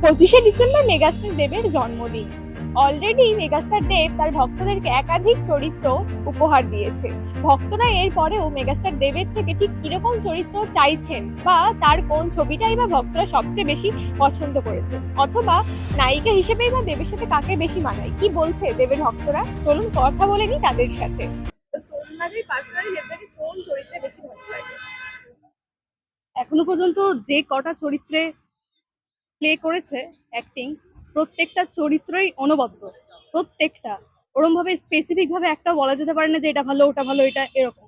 25শে December megastar দেবের জন্মদিন। Already megastar দেব তার ভক্তদেরকে একাধিক চরিত্র উপহার দিয়েছে। ভক্তরা এর পরেও মেগাস্টার দেবের থেকে ঠিক কিরকম চরিত্র চাইছেন, বা তার কোন ছবিটাই বা ভক্তরা সবচেয়ে বেশি পছন্দ করেছে, অথবা নায়িকা হিসেবেই বা দেবের সাথে কাকে বেশি মানায়, কি বলছে দেবের ভক্তরা, চলুন কথা বলে নি তাদের সাথে। তো তোমাদের পার্সোনালি দেবদাকে কোন চরিত্রে বেশি ভালো লাগে? এখনো পর্যন্ত যে কটা চরিত্রে প্লে করেছে অ্যাক্টিং, প্রত্যেকটা চরিত্রই অনবদ্য। প্রত্যেকটা ওরম ভাবে স্পেসিফিক ভাবে একটা বলা যেতে পারে না যে এটা ভালো ওটা ভালো এটা এরকম।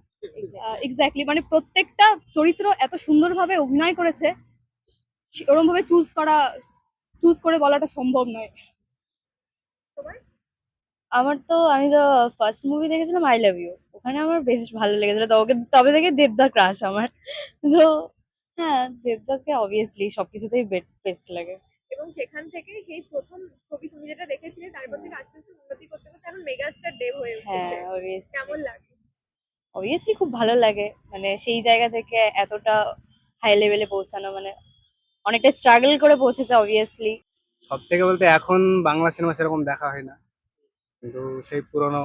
এক্স্যাক্টলি, মানে প্রত্যেকটা চরিত্র এত সুন্দরভাবে অভিনয় করেছে, ওরম ভাবে চুজ করে বলাটা সম্ভব নয়। তোমার? আমি তো ফার্স্ট মুভি দেখেছিলাম আই লাভ ইউ, ওখানে আমার বেশ ভালো লেগেছিল। তবে থেকে দেবদা ক্রাশ আমার। তো হ্যাঁ, দেবদাকে অবভিয়াসলি সবকিছুতেই বেস্ট লাগে। এবং সেখান থেকে সেই প্রথম ছবি তুমি যেটা দেখেছিলে, তারপর থেকে আস্তে আস্তে উন্নতি করতে করতে এখন মেগাস্টার দেব হয়ে হ্যাঁ, উঠেছে। অবভিয়াসলি কেমন লাগে? অবভিয়াসলি খুব ভালো লাগে, মানে সেই জায়গা থেকে এতটা হাই লেভেলে পৌঁছানো, মানে অনেকটা স্ট্রাগল করে পৌঁছেছে অবভিয়াসলি। সব থেকে বলতে এখন বাংলা সিনেমা সেরকম দেখা হয় না, কিন্তু সেই পুরনো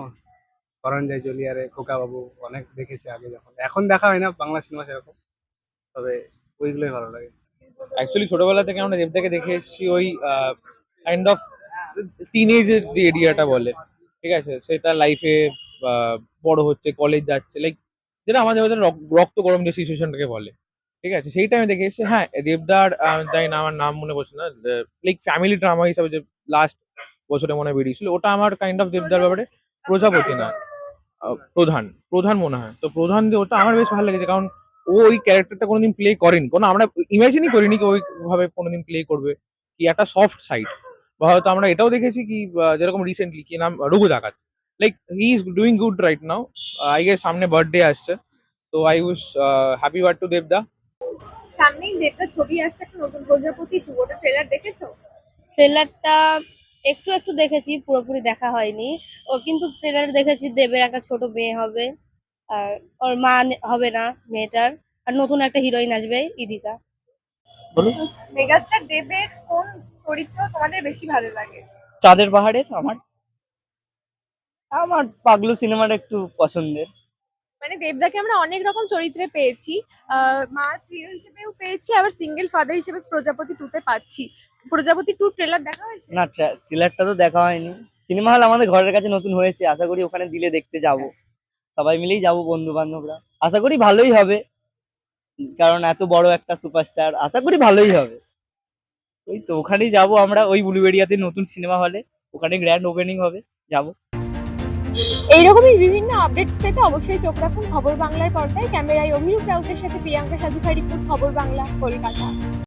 করঞ্জয় জলিয়ারে খোকা বাবু অনেক দেখেছি আগে, যখন এখন দেখা হয় না বাংলা সিনেমা সেরকম, তবে ওইগুলোই ভালো লাগে। অ্যাকচুয়ালি ছোটবেলা থেকে আমরা দেবদাকে দেখে এসেছি ওই কাইন্ড অফ টিনেজের যে এরিয়াটা বলে, ঠিক আছে, সেটা লাইফে বড় হচ্ছে, কলেজ যাচ্ছে, লাইক যেটা আমাদের ভেতরে রক্ত গরম যে সিচুয়েশনটাকে বলে, ঠিক আছে, সেই টাইমে দেখে এসেছি। হ্যাঁ, দেবদার তাই না, আমার নাম মনে পড়ছে না, লাইক ফ্যামিলি ড্রামা হিসাবে যে লাস্ট বছরে মনে হয় বেরিয়েছিল, ওটা আমার কাইন্ড অফ দেবদার ব্যাপারে। প্রজাপতি না, প্রধান প্রধান মনে হয়, তো প্রধান দিয়ে ওটা আমার বেশ ভালো লেগেছে, কারণ ও ওই ক্যারেক্টারটা কোনোদিন প্লে করেনি, কোনো আমরা ইমাজিনই করিনি কি ওইভাবে কোনোদিন প্লে করবে, কি একটা সফট সাইড। বা হয়তো আমরা এটাও দেখেছি কি যেরকম রিসেন্টলি কি নাম, রঘু ডাকাত, like he is doing good right now. I guess সামনে বার্থডে আসছে, তো I wish happy birth two দেবদা। সামনেই দেবদার ছবি আসছে, একটা নতুন প্রজাপতি 2, ওটা ট্রেলার দেখেছো? ট্রেলারটা একটু একটু দেখেছি, পুরোপুরি দেখা হয়নি। ও কিন্তু ট্রেলারে দেখেছি দেবের একটা ছোট মেয়ে হবে, আর ওর মা হবে না মেয়েটার, আর নতুন একটা হিরোইন আসবে, ইদিকা। বলুন। মেগাস্টার দেবের কোন চরিত্র তোমাদের বেশি ভালো লাগে? চাঁদের পাহাড়ের আমার আমার পাগলু সিনেমাটা একটু পছন্দের। মানে দেবদাকে আমরা অনেক রকম চরিত্রে পেয়েছি, মাস হিরো হিসেবেও পেয়েছি, আবার সিঙ্গেল ফাদার হিসেবে প্রজাপতি 2 তে পাচ্ছি। প্রজাপতি 2 ট্রেলার দেখা হয়েছে? না, ট্রেলারটা তো দেখা হয়নি। সিনেমা হল আমাদের ঘরের কাছে নতুন হয়েছে, আশা করি ওখানে দিলে দেখতে যাব। সবাই মিলেই যাব, বন্ধু বান্ধবরা। আশা করি ভালোই হবে, কারণ এত বড় একটা সুপারস্টার, আশা করি ভালোই হবে। ওই তো ওখানেই যাব আমরা, ওই উলুবেড়িয়াতে নতুন সিনেমা হলে, ওখানে গ্র্যান্ড ওপেনিং হবে, যাব। এইরকমই বিভিন্ন আপডেটস পেতে অবশ্যই চোখ রাখুন খবর বাংলার পর্দায়। ক্যামেরায় অভিরূপ রাউতের সাথে প্রিয়াঙ্কা সাধুখার রিপোর্ট, খবর বাংলা, কলকাতা।